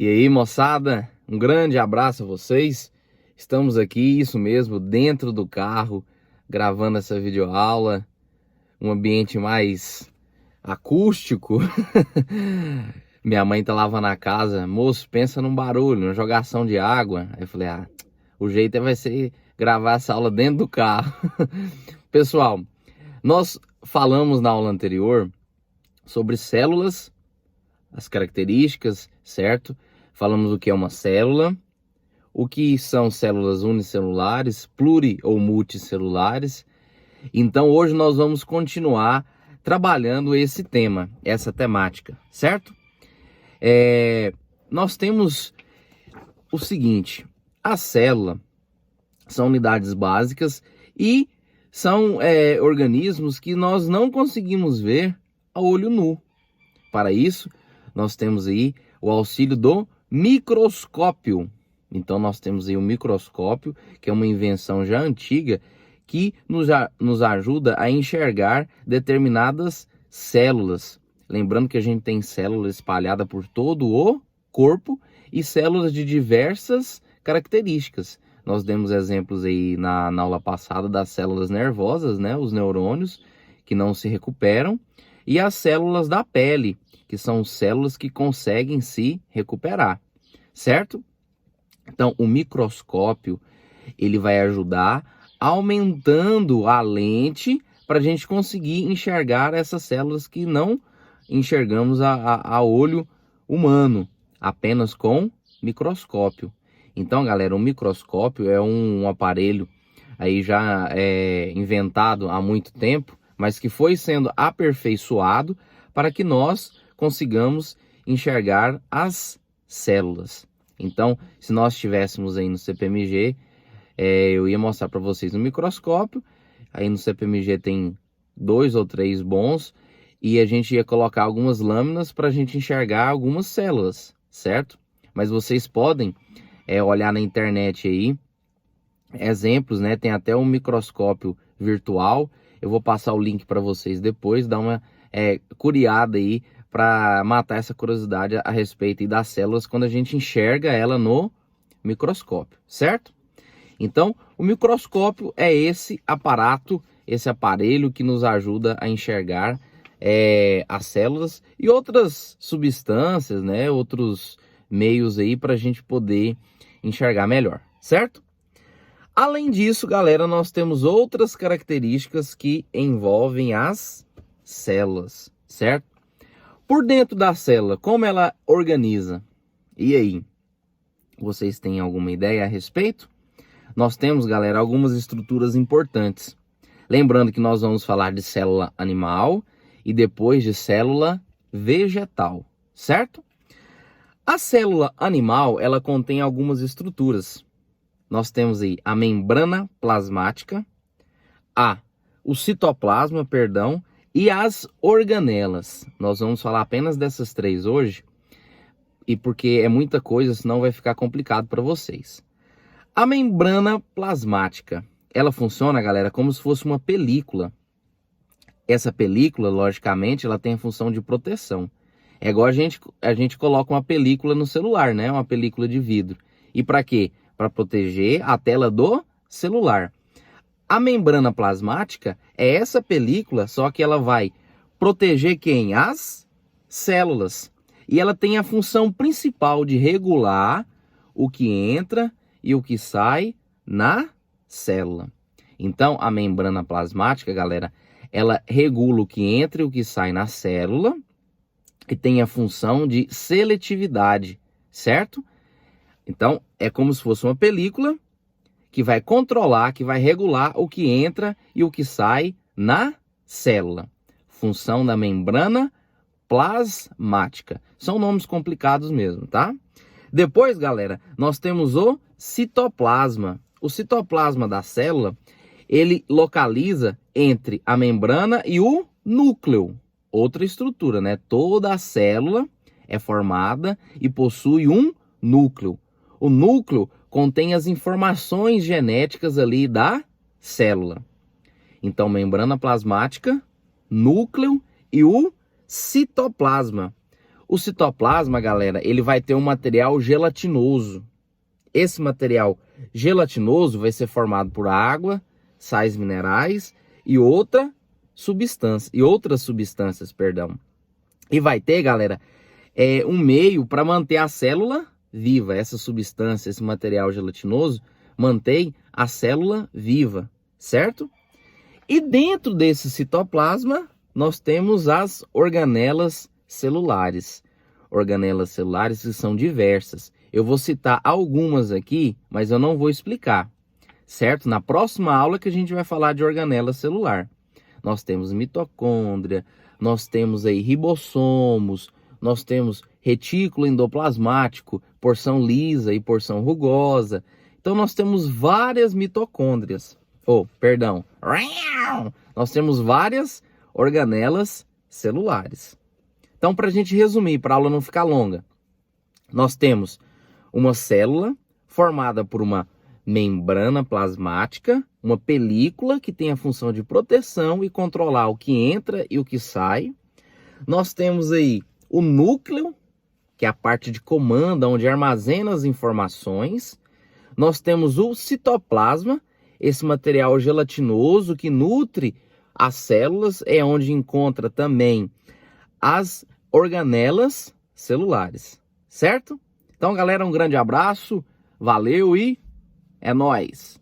E aí, moçada, um grande abraço a vocês. Estamos aqui, isso mesmo, dentro do carro, gravando essa videoaula, um ambiente mais acústico. Minha mãe tá lavando a casa, moço, pensa num barulho, numa jogação de água. Aí eu falei, o jeito vai ser gravar essa aula dentro do carro. Pessoal, nós falamos na aula anterior sobre células, as características, certo? Falamos o que é uma célula, o que são células unicelulares, pluri ou multicelulares. Então hoje nós vamos continuar trabalhando esse tema, essa temática, certo? Nós temos o seguinte, a célula são unidades básicas e são organismos que nós não conseguimos ver a olho nu. Para isso, nós temos aí o auxílio do microscópio. Então nós temos aí o microscópio, que é uma invenção já antiga, que nos ajuda a enxergar determinadas células. Lembrando que a gente tem células espalhadas por todo o corpo e células de diversas características. Nós demos exemplos aí na aula passada das células nervosas, né? Os neurônios que não se recuperam, e as células da pele, que são células que conseguem se recuperar, certo? Então, o microscópio, ele vai ajudar aumentando a lente para a gente conseguir enxergar essas células que não enxergamos a olho humano, apenas com microscópio. Então, galera, o microscópio é um aparelho aí já inventado há muito tempo, mas que foi sendo aperfeiçoado para que nós consigamos enxergar as células. Então, se nós estivéssemos aí no CPMG, eu ia mostrar para vocês no microscópio. Aí no CPMG tem 2 ou 3 bons e a gente ia colocar algumas lâminas para a gente enxergar algumas células, certo? Mas vocês podem olhar na internet aí exemplos, né? Tem até um microscópio virtual. Eu vou passar o link para vocês depois, dar uma curiada aí para matar essa curiosidade a respeito das células quando a gente enxerga ela no microscópio, certo? Então, o microscópio é esse aparato, esse aparelho que nos ajuda a enxergar as células e outras substâncias, né? Outros meios aí para a gente poder enxergar melhor, certo? Além disso, galera, nós temos outras características que envolvem as células, certo? Por dentro da célula, como ela organiza? E aí? Vocês têm alguma ideia a respeito? Nós temos, galera, algumas estruturas importantes. Lembrando que nós vamos falar de célula animal e depois de célula vegetal, certo? A célula animal, ela contém algumas estruturas. Nós temos aí a membrana plasmática, o citoplasma, e as organelas. Nós vamos falar apenas dessas 3 hoje, e porque é muita coisa, senão vai ficar complicado para vocês. A membrana plasmática, ela funciona, galera, como se fosse uma película. Essa película, logicamente, ela tem a função de proteção. É igual a gente coloca uma película no celular, né? Uma película de vidro. E para quê? Para proteger a tela do celular. A membrana plasmática é essa película, só que ela vai proteger quem? As células. E ela tem a função principal de regular o que entra e o que sai na célula. Então, a membrana plasmática, galera, ela regula o que entra e o que sai na célula e tem a função de seletividade, certo? Então, é como se fosse uma película que vai controlar, que vai regular o que entra e o que sai na célula. Função da membrana plasmática. São nomes complicados mesmo, tá? Depois, galera, nós temos o citoplasma. O citoplasma da célula, ele localiza entre a membrana e o núcleo. Outra estrutura, né? Toda a célula é formada e possui um núcleo. O núcleo contém as informações genéticas ali da célula. Então, membrana plasmática, núcleo e o citoplasma. O citoplasma, galera, ele vai ter um material gelatinoso. Esse material gelatinoso vai ser formado por água, sais minerais e outras substâncias, perdão. E vai ter, galera, um meio para manter a célula viva. Essa substância, esse material gelatinoso, mantém a célula viva, certo? E dentro desse citoplasma, nós temos as organelas celulares. Organelas celulares que são diversas. Eu vou citar algumas aqui, mas eu não vou explicar, certo? Na próxima aula que a gente vai falar de organela celular. Nós temos mitocôndria, nós temos aí ribossomos, nós temos retículo endoplasmático, porção lisa e porção rugosa. Então nós temos várias mitocôndrias. Nós temos várias organelas celulares. Então, para a gente resumir, para a aula não ficar longa, nós temos uma célula formada por uma membrana plasmática, uma película que tem a função de proteção e controlar o que entra e o que sai. Nós temos aí o núcleo, que é a parte de comando, onde armazena as informações. Nós temos o citoplasma, esse material gelatinoso que nutre as células, é onde encontra também as organelas celulares, certo? Então, galera, um grande abraço, valeu e é nóis!